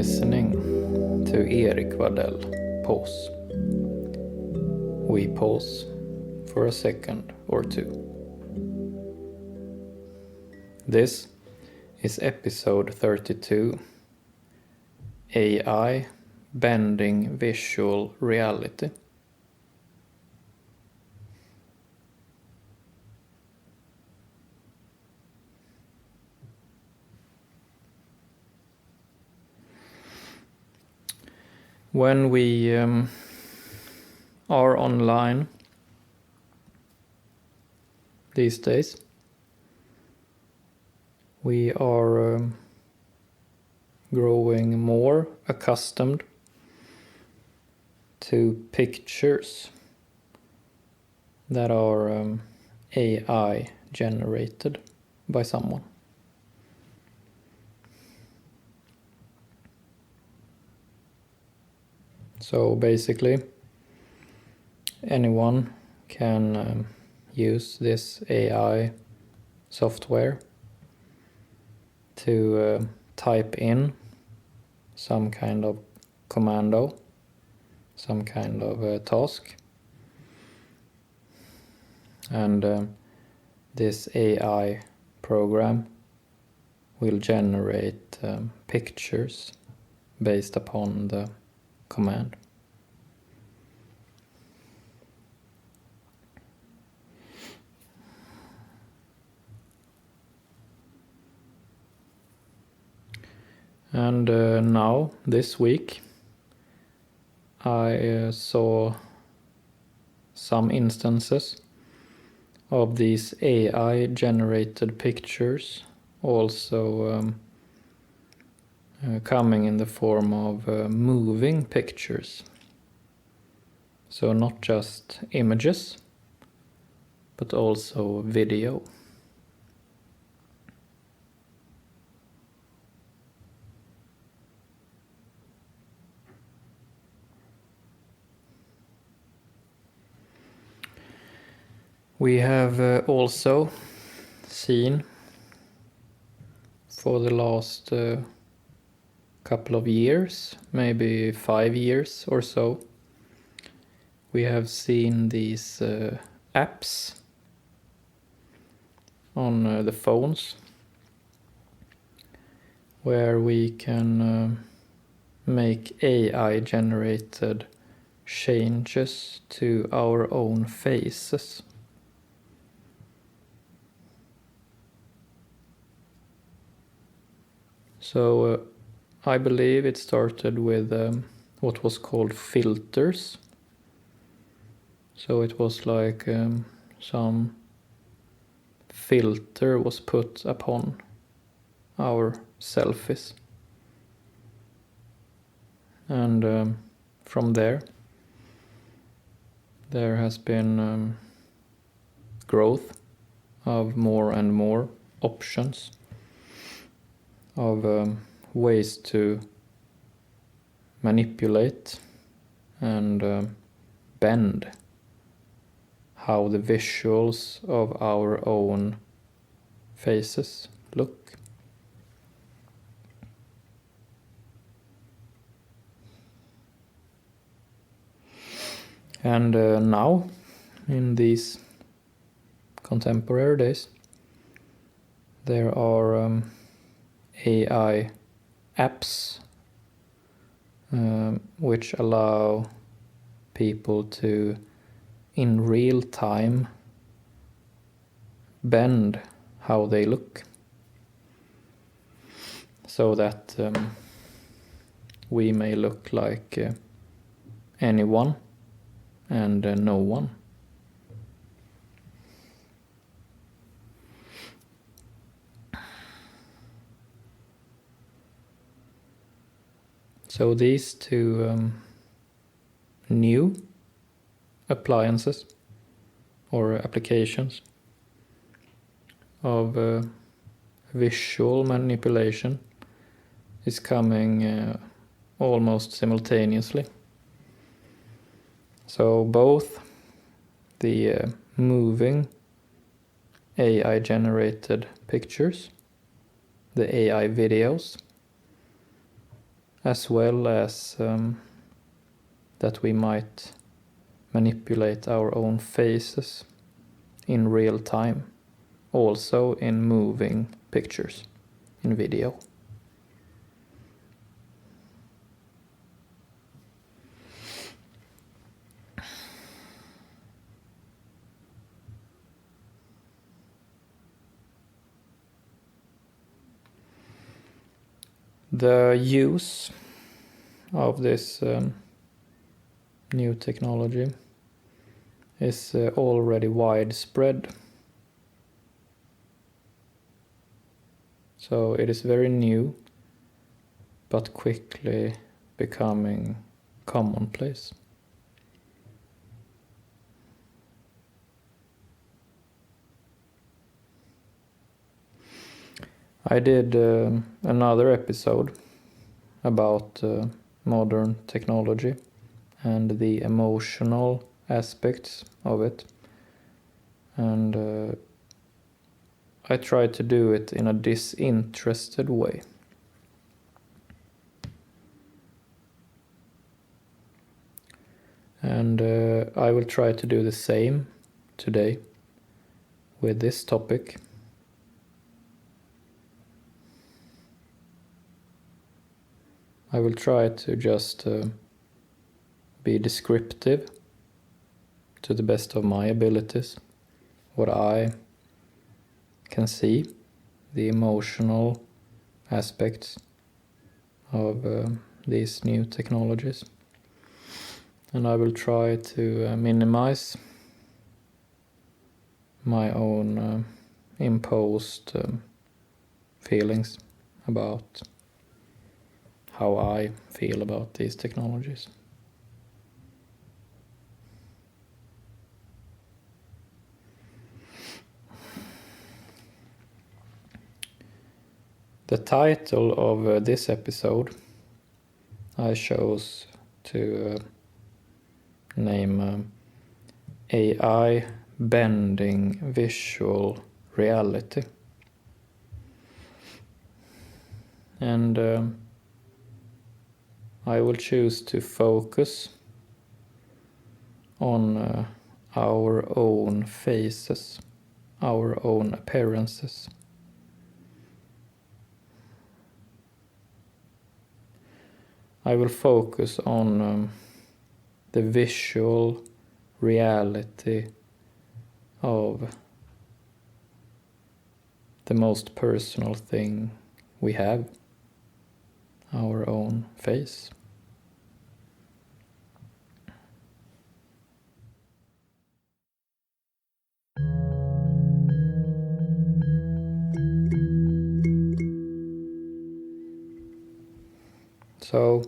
listening to Erik Waddell Pause. We pause for a second or two. This is episode 32, AI Bending Visual Reality. When we are online these days, we are growing more accustomed to pictures that are AI generated by someone. So basically, anyone can use this AI software to type in some kind of commando, some kind of task, and this AI program will generate pictures based upon the command. And now, this week, I saw some instances of these AI-generated pictures also coming in the form of moving pictures. So not just images, but also video. We have also seen for the last couple of years, maybe 5 years or so, we have seen these apps on the phones where we can make AI generated changes to our own faces. So I believe it started with what was called filters. So it was like some filter was put upon our selfies. And from there has been growth of more and more options of ways to manipulate and bend how the visuals of our own faces look. And now, in these contemporary days, there are AI apps which allow people to, in real time, bend how they look, so that we may look like anyone and no one. So these two new appliances or applications of visual manipulation is coming almost simultaneously. So both the moving AI generated pictures, the AI videos, as well as that we might manipulate our own faces in real time, also in moving pictures, in video. The use of this new technology is already widespread. So it is very new, but quickly becoming commonplace. I did another episode about modern technology and the emotional aspects of it, and I tried to do it in a disinterested way. And I will try to do the same today with this topic. I will try to just be descriptive to the best of my abilities, what I can see, the emotional aspects of these new technologies. And I will try to minimize my own imposed feelings about how I feel about these technologies. The title of this episode I chose to name AI Bending Visual Reality. And I will choose to focus on our own faces, our own appearances. I will focus on the visual reality of the most personal thing we have, our own face. So,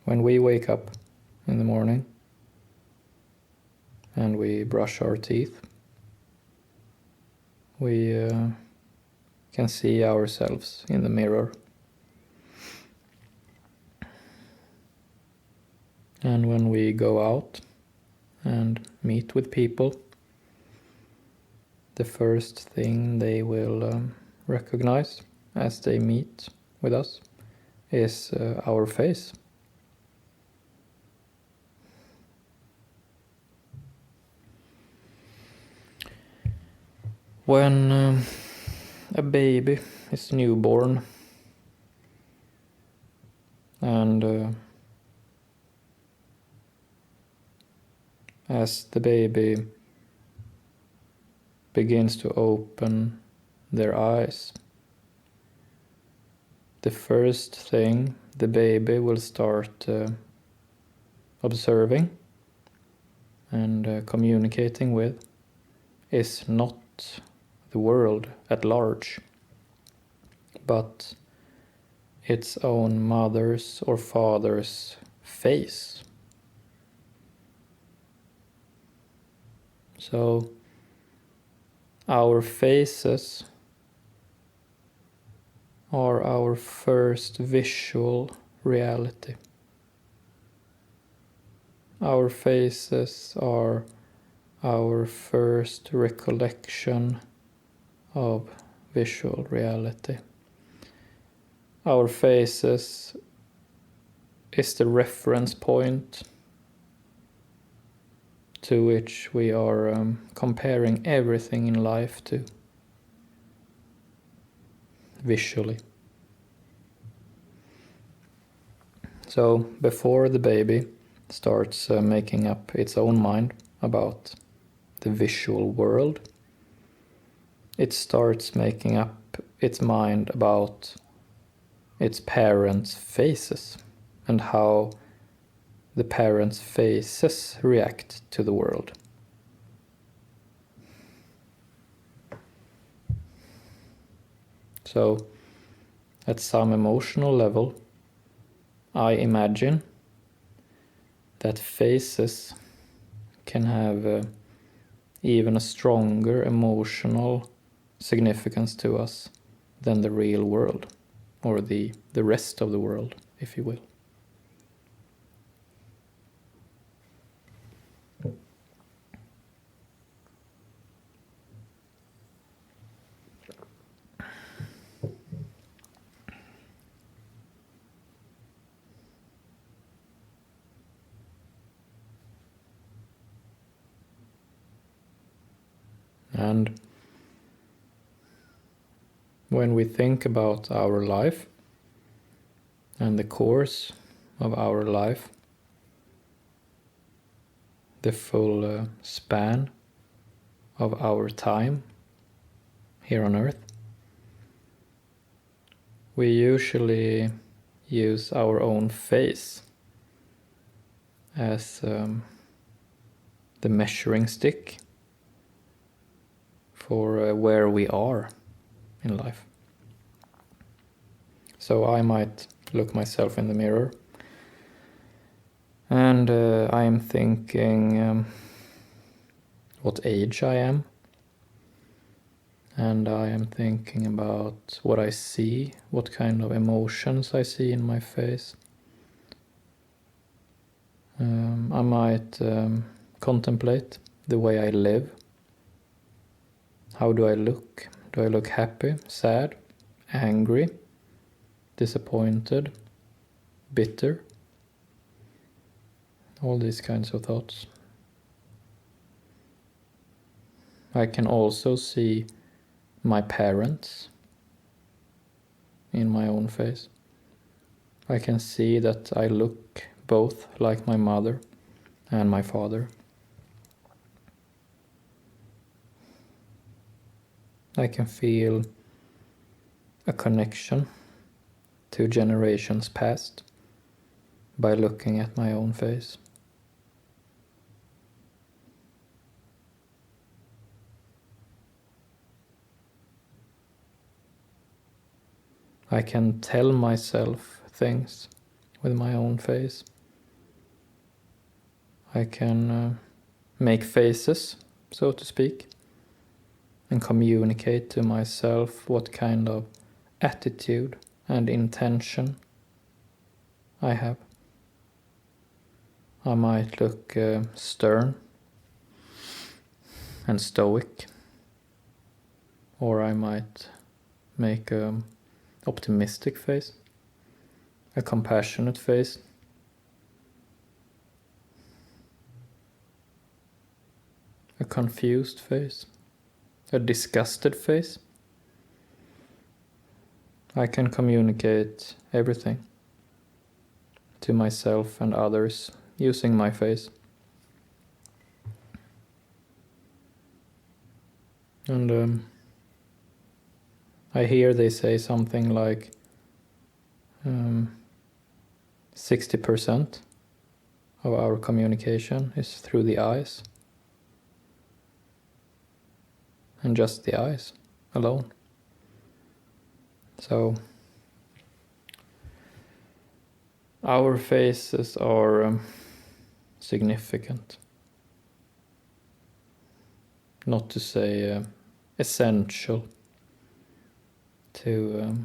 when we wake up in the morning and we brush our teeth, we can see ourselves in the mirror. And when we go out and meet with people, the first thing they will recognize as they meet with us is our face. When a baby is newborn and as the baby begins to open their eyes, the first thing the baby will start observing and communicating with is not the world at large, but its own mother's or father's face. So our faces are our first visual reality. Our faces are our first recollection of visual reality our faces is the reference point to which we are comparing everything in life to, visually. So before the baby starts making up its own mind about the visual world, it starts making up its mind about its parents' faces and how the parents' faces react to the world. So, at some emotional level, I imagine that faces can have even a stronger emotional significance to us than the real world, or the rest of the world, if you will. And when we think about our life and the course of our life, the full span of our time here on Earth, we usually use our own face as the measuring stick for where we are in life. So I might look myself in the mirror and I am thinking what age I am, and I am thinking about what I see, what kind of emotions I see in my face. I might contemplate the way I live. How do I look? Do I look happy, sad, angry, disappointed, bitter? All these kinds of thoughts. I can also see my parents in my own face. I can see that I look both like my mother and my father. I can feel a connection to generations past by looking at my own face. I can tell myself things with my own face. I can make faces, so to speak, and communicate to myself what kind of attitude and intention I have. I might look stern and stoic, or I might make an optimistic face, a compassionate face, a confused face, a disgusted face. I can communicate everything to myself and others using my face. And I hear they say something like 60% of our communication is through the eyes, and just the eyes alone. So our faces are significant, not to say essential to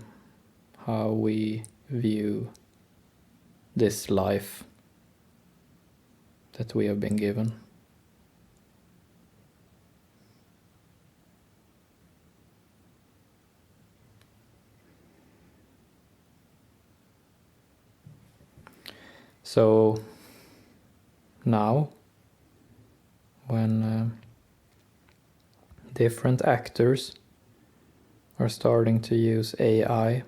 how we view this life that we have been given. So now, when different actors are starting to use AI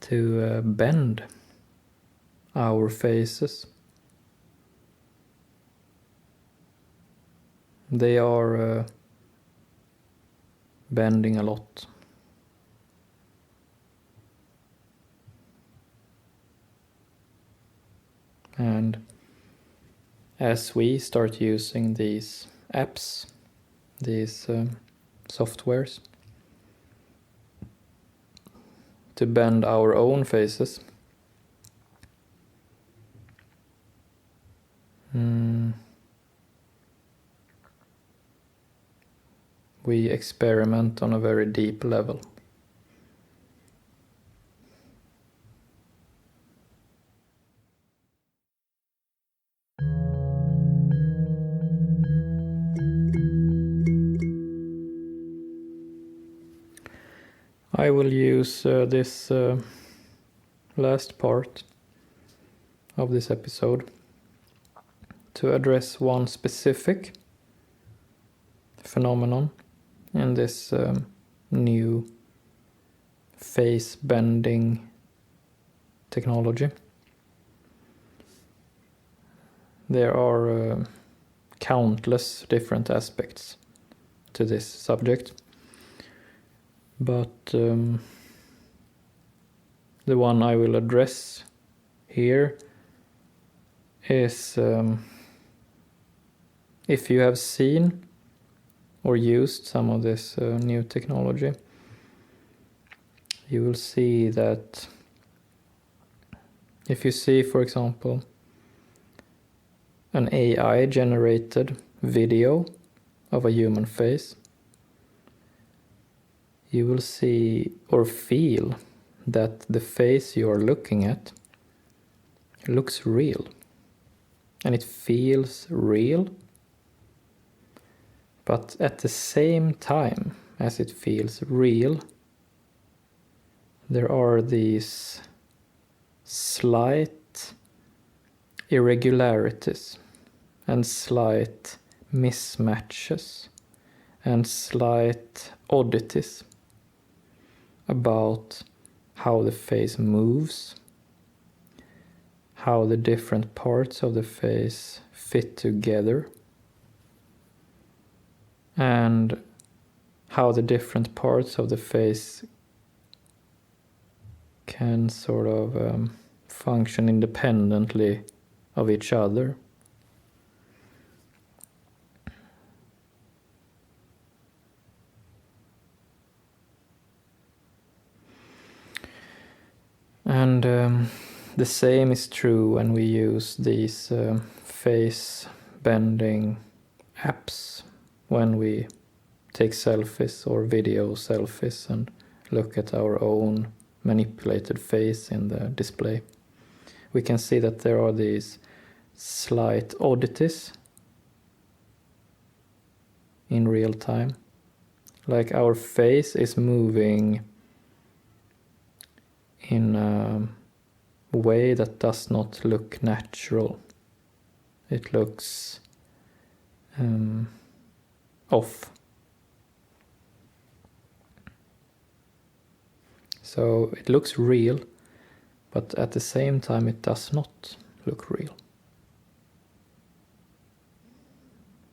to bend our faces, they are bending a lot. And as we start using these apps, these softwares, to bend our own faces, we experiment on a very deep level. I will use this last part of this episode to address one specific phenomenon in this new face bending technology. There are countless different aspects to this subject, but the one I will address here is if you have seen or used some of this new technology, you will see that if you see, for example, an AI generated video of a human face, you will see or feel that the face you are looking at looks real, and it feels real. But at the same time as it feels real, there are these slight irregularities and slight mismatches and slight oddities about how the face moves, how the different parts of the face fit together, and how the different parts of the face can sort of function independently of each other. And the same is true when we use these face bending apps, when we take selfies or video selfies and look at our own manipulated face in the display. We can see that there are these slight oddities in real time. Like our face is moving in a way that does not look natural. It looks off. So it looks real, but at the same time it does not look real.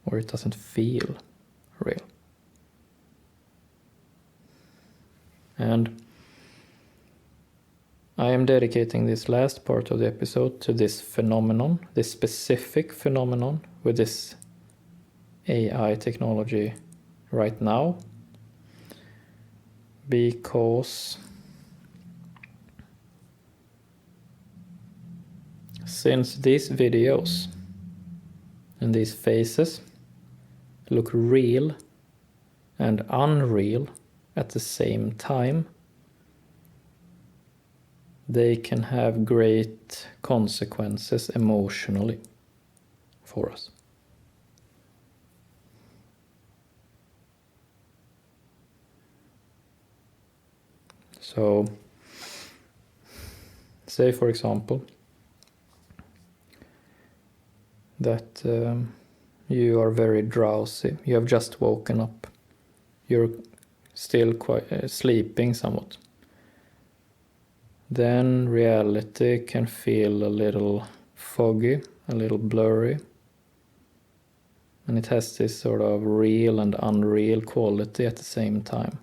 Or it doesn't feel real. And I am dedicating this last part of the episode to this phenomenon, this specific phenomenon with this AI technology right now, because since these videos and these faces look real and unreal at the same time, they can have great consequences emotionally for us. So, say for example, that you are very drowsy. You have just woken up. You're still quite sleeping somewhat. Then reality can feel a little foggy, a little blurry. And it has this sort of real and unreal quality at the same time.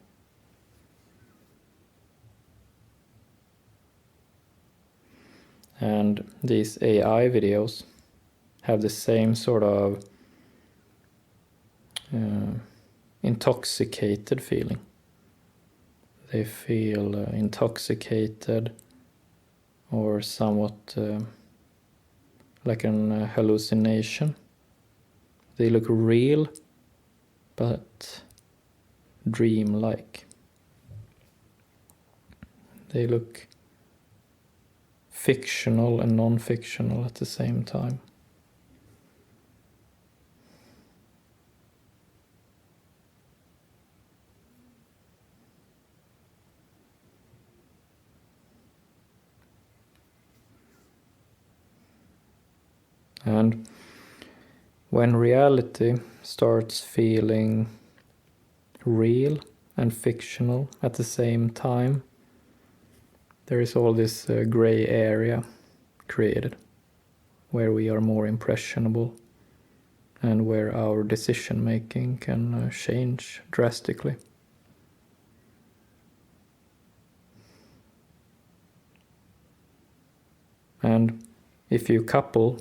And these AI videos have the same sort of intoxicated feeling. They feel intoxicated or somewhat like an hallucination. They look real, but dreamlike. They look fictional and non-fictional at the same time. And when reality starts feeling real and fictional at the same time, there is all this gray area created where we are more impressionable and where our decision making can change drastically. And if you couple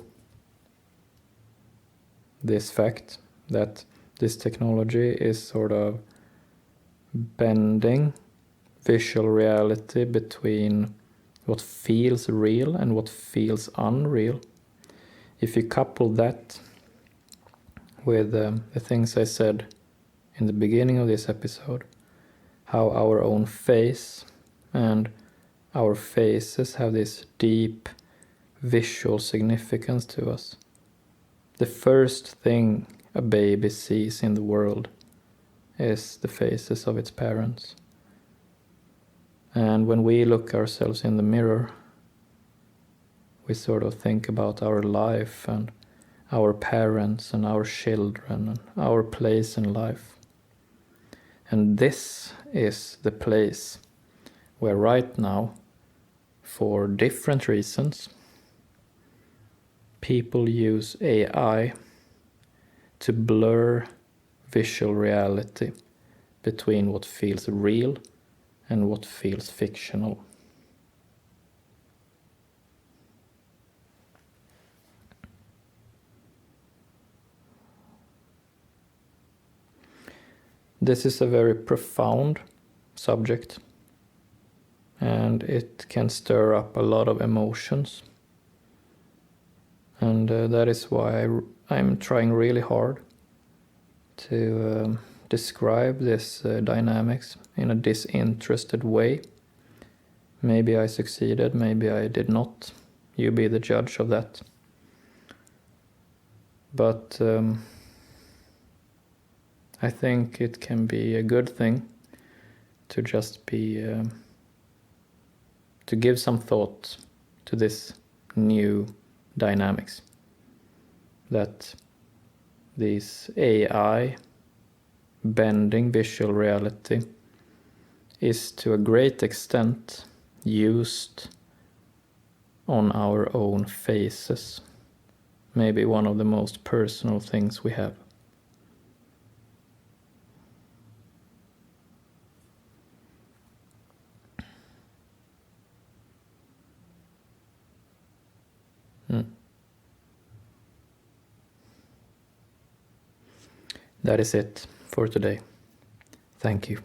this fact that this technology is sort of bending visual reality between what feels real and what feels unreal, if you couple that with the things I said in the beginning of this episode, how our own face and our faces have this deep visual significance to us. The first thing a baby sees in the world is the faces of its parents. And when we look ourselves in the mirror, we sort of think about our life and our parents and our children and our place in life. And this is the place where right now, for different reasons, people use AI to blur visual reality between what feels real and what feels fictional. This is a very profound subject, and it can stir up a lot of emotions. And that is why I'm trying really hard to describe this dynamics in a disinterested way. Maybe I succeeded, maybe I did not. You be the judge of that. But I think it can be a good thing to just be to give some thought to this new dynamics, that these AI bending visual reality is to a great extent used on our own faces, maybe one of the most personal things we have. That is it for today. Thank you.